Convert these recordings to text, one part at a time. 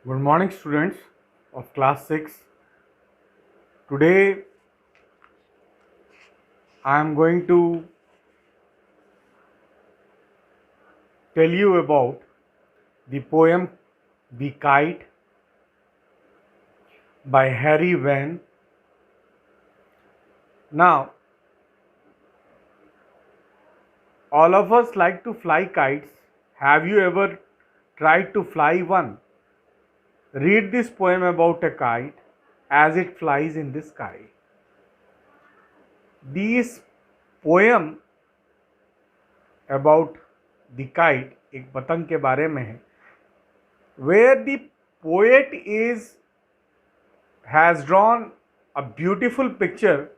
Good morning, students of class 6. Today I am going to tell you about the poem The Kite by Harry Van. Now, all of us like to fly kites. Have you ever tried to fly one? Read this poem about a kite as it flies in the sky. This poem about the kite एक पतंग के बारे में है, where the poet has drawn a beautiful picture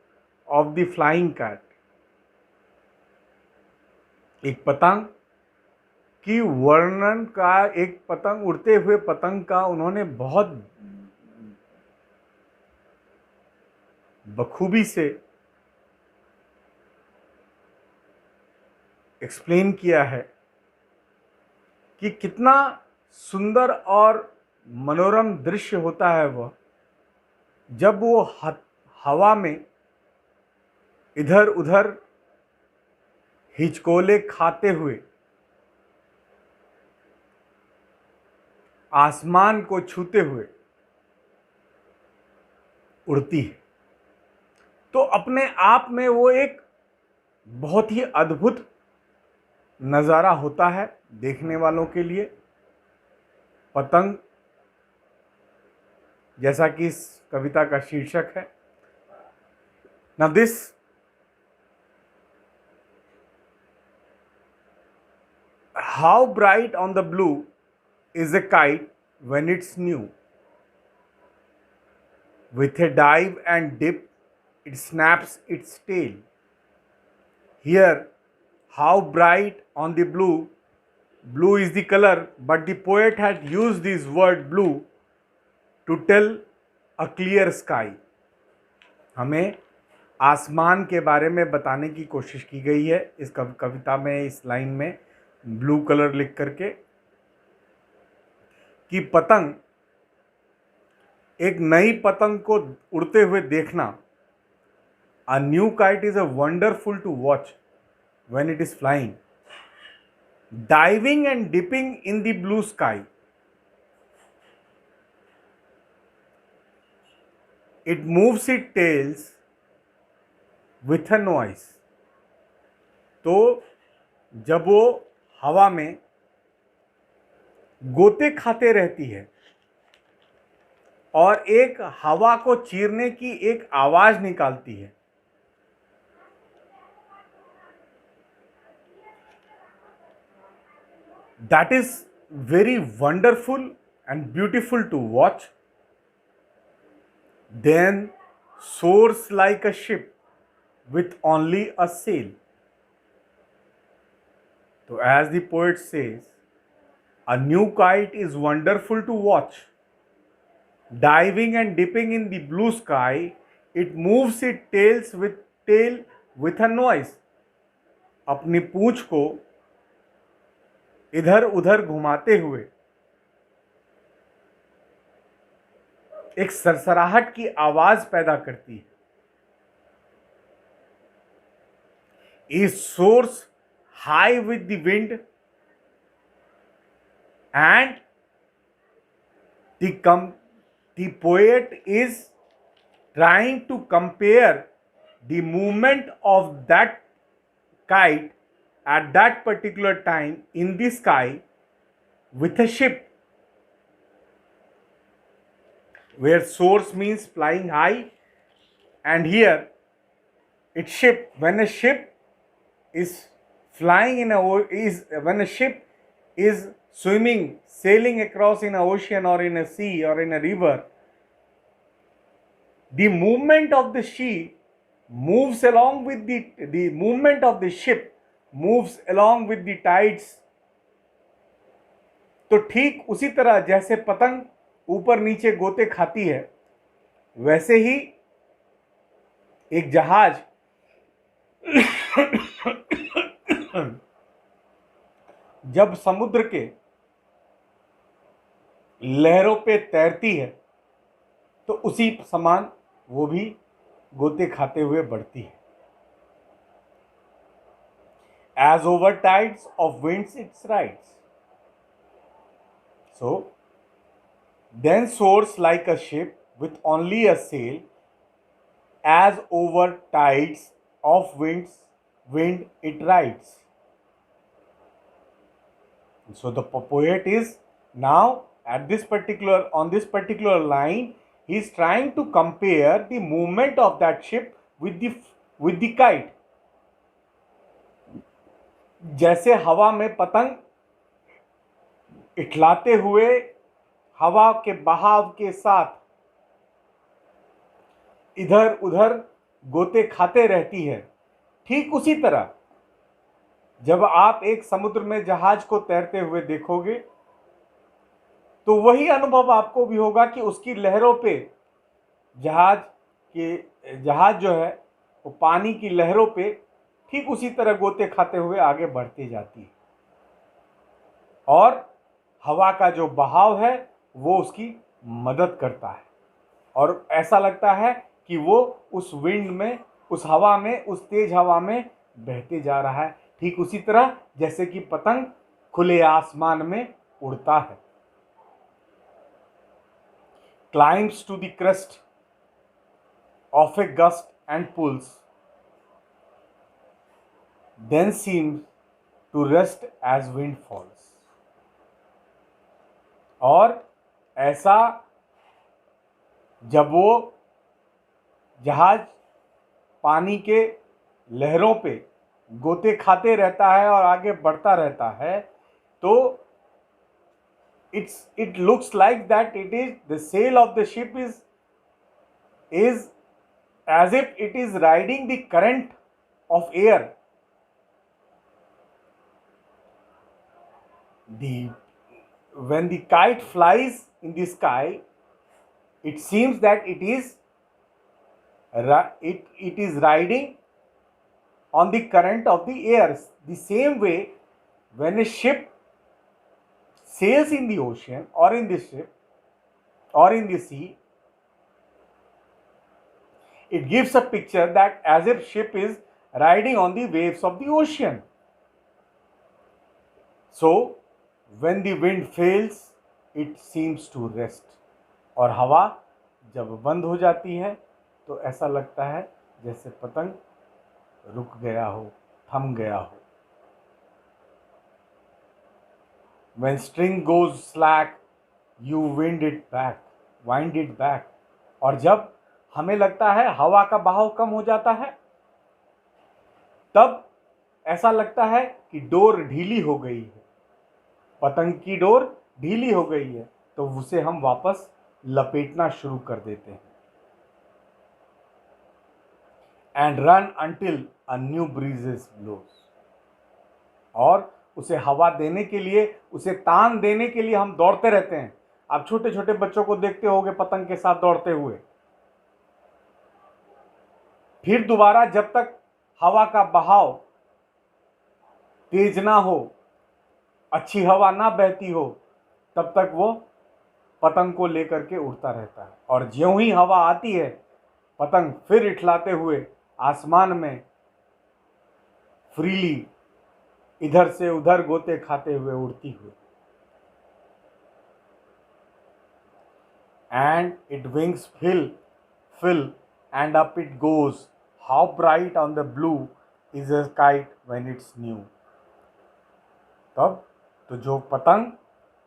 of the flying kite. एक पतंग की वर्णन का, एक पतंग, उड़ते हुए पतंग का उन्होंने बहुत बखूबी से एक्सप्लेन किया है कि कितना सुंदर और मनोरम दृश्य होता है वह, जब वो हवा में इधर उधर हिचकोले खाते हुए आसमान को छूते हुए उड़ती है। तो अपने आप में वो एक बहुत ही अद्भुत नज़ारा होता है देखने वालों के लिए। पतंग, जैसा कि इस कविता का शीर्षक है। Now this how bright on the blue is a kite when it's new. With a dive and dip, it snaps its tail. Here, how bright on the blue. Blue is the color, but the poet had used this word blue to tell a clear sky. हमें आसमान के बारे में बताने की कोशिश की गई है इस कविता में, इस लाइन में ब्लू कलर लिख करके, कि पतंग, एक नई पतंग को उड़ते हुए देखना, a new kite is a wonderful to watch when it is flying, diving and dipping in the blue sky. It moves its tails with a noise. तो जब वो हवा में गोते खाते रहती है और एक हवा को चीरने की एक आवाज निकालती है, that is very wonderful and beautiful to watch. Then soars like a ship with only a sail. So as the poet says, a new kite is wonderful to watch. Diving and dipping in the blue sky, it moves its tail with a noise. अपनी पूंछ को इधर उधर घुमाते हुए एक सरसराहट की आवाज पैदा करती है। It soars high with the wind and the poet is trying to compare the movement of that kite at that particular time in the sky with a ship, where soars means flying high, and here it's ship. When a ship is flying in when a ship is swimming, sailing across in an ocean or in a sea or in a river, the movement of the ship moves along with the movement of the ship moves along with the tides. तो ठीक उसी तरह जैसे पतंग ऊपर नीचे गोते खाती है, वैसे ही एक जहाज जब समुद्र के लहरों पे तैरती है तो उसी समान वो भी गोते खाते हुए बढ़ती है. As over tides of winds it rides. So, then soars like a ship with only a sail, as over tides of wind it rides. So the poet is now at this particular on this particular line, he is trying to compare the movement of that ship with the kite. जैसे हवा में पतंग इठलाते हुए हवा के बहाव के साथ इधर उधर गोते खाते रहती है, ठीक उसी तरह जब आप एक समुद्र में जहाज को तैरते हुए देखोगे तो वही अनुभव आपको भी होगा कि उसकी लहरों पे जहाज जो है वो पानी की लहरों पे ठीक उसी तरह गोते खाते हुए आगे बढ़ती जाती है और हवा का जो बहाव है वो उसकी मदद करता है और ऐसा लगता है कि वो उस विंड में, उस हवा में, उस तेज हवा में बहते जा रहा है, ठीक उसी तरह जैसे कि पतंग खुले आसमान में उड़ता है. Climbs to the crest of a gust and pulls, then seems to rest as wind falls. और ऐसा जब वो जहाज पानी के लहरों पे गोते खाते रहता है और आगे बढ़ता रहता है तो it looks like that it is the sail of the ship is as if it is riding the current of air. When the kite flies in the sky, it seems that it is riding on the current of the air. The same way, when a ship sails in the ocean or in the ship or in the sea, it gives a picture that as if ship is riding on the waves of the ocean. So, when the wind fails, it seems to rest. और हवा जब बंद हो जाती है तो ऐसा लगता है जैसे पतंग रुक गया हो, थम गया हो. When string goes slack, you wind it back. और जब हमें लगता है हवा का बहाव कम हो जाता है तब ऐसा लगता है कि डोर ढीली हो गई है, पतंग की डोर ढीली हो गई है तो उसे हम वापस लपेटना शुरू कर देते हैं. And run until a new breezes blows. और उसे हवा देने के लिए, उसे तान देने के लिए हम दौड़ते रहते हैं. आप छोटे छोटे बच्चों को देखते होंगे पतंग के साथ दौड़ते हुए. फिर दोबारा जब तक हवा का बहाव तेज ना हो, अच्छी हवा ना बहती हो, तब तक वो पतंग को लेकर के उड़ता रहता है. और ज्यों ही हवा आती है पतंग फिर इठलाते हुए आसमान में फ्रीली इधर से उधर गोते खाते हुए उड़ती हुई. And it wings fill and up it goes. How bright on the blue is a kite when it's new. तब तो जो पतंग,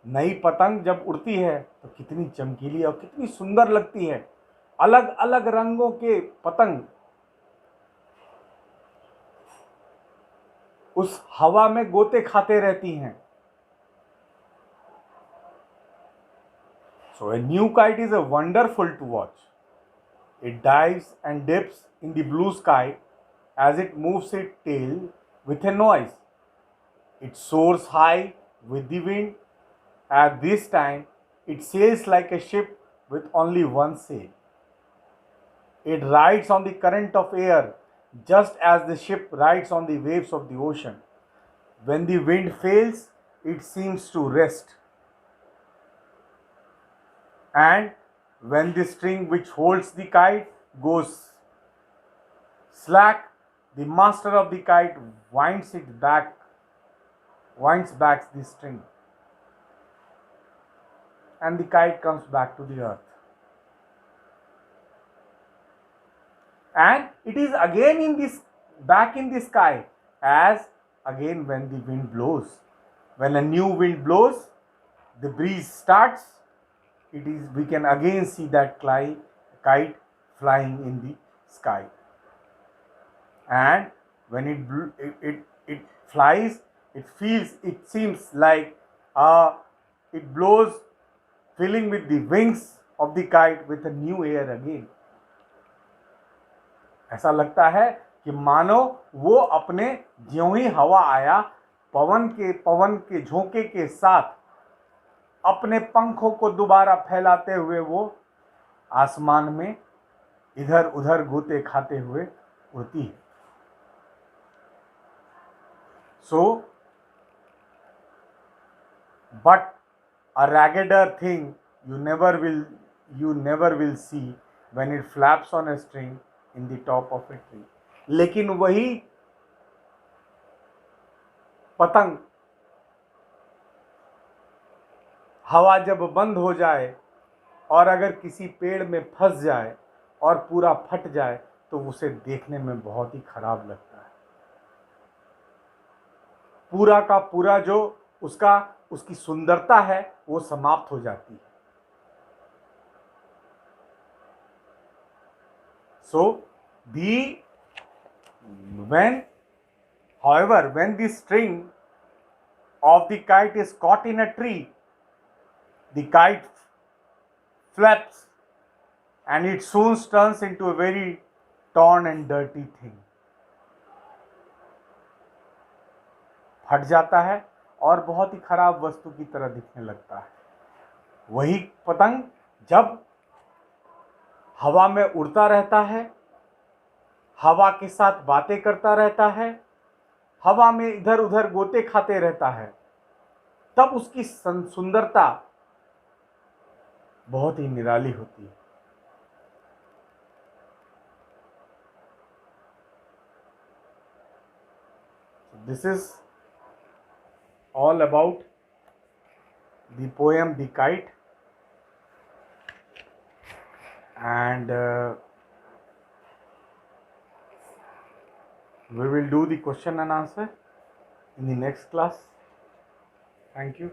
नई पतंग जब उड़ती है तो कितनी चमकीली और कितनी सुंदर लगती है. अलग अलग रंगों के पतंग उस हवा में गोते खाते रहती हैं. So a new kite is a wonderful to watch. It dives and dips in the blue sky as it moves its tail with a noise. It soars high with the wind. At this time, it sails like a ship with only one sail. It rides on the current of air just as the ship rides on the waves of the ocean. When the wind fails, it seems to rest and when the string which holds the kite goes slack, the master of the kite winds back the string, and the kite comes back to the earth. And it is again back in the sky, as again when the wind blows. When a new wind blows, the breeze starts, we can again see that kite flying in the sky. And when it flies, it seems like it blows, filling with the wings of the kite with a new air again. ऐसा लगता है कि मानो वो अपने ज्यों ही हवा आया, पवन के झोंके के साथ अपने पंखों को दोबारा फैलाते हुए वो आसमान में इधर उधर गोते खाते हुए उड़ती है. So, but a raggeder thing you never will see when it flaps on a string in the top of a tree. लेकिन वही पतंग हवा जब बंद हो जाए और अगर किसी पेड़ में फंस जाए और पूरा फट जाए तो उसे देखने में बहुत ही खराब लगता है. पूरा का पूरा जो उसकी सुंदरता है वो समाप्त हो जाती है. So, however, when the string of the kite is caught in a tree, the kite flaps and it soon turns into a very torn and dirty thing. फट जाता है और बहुत ही खराब वस्तु की तरह दिखने लगता है. वही पतंग जब हवा में उड़ता रहता है, हवा के साथ बातें करता रहता है, हवा में इधर उधर गोते खाते रहता है, तब उसकी सुंदरता बहुत ही निराली होती है. This is all about the poem The Kite, and we will do the question and answer in the next class. Thank you.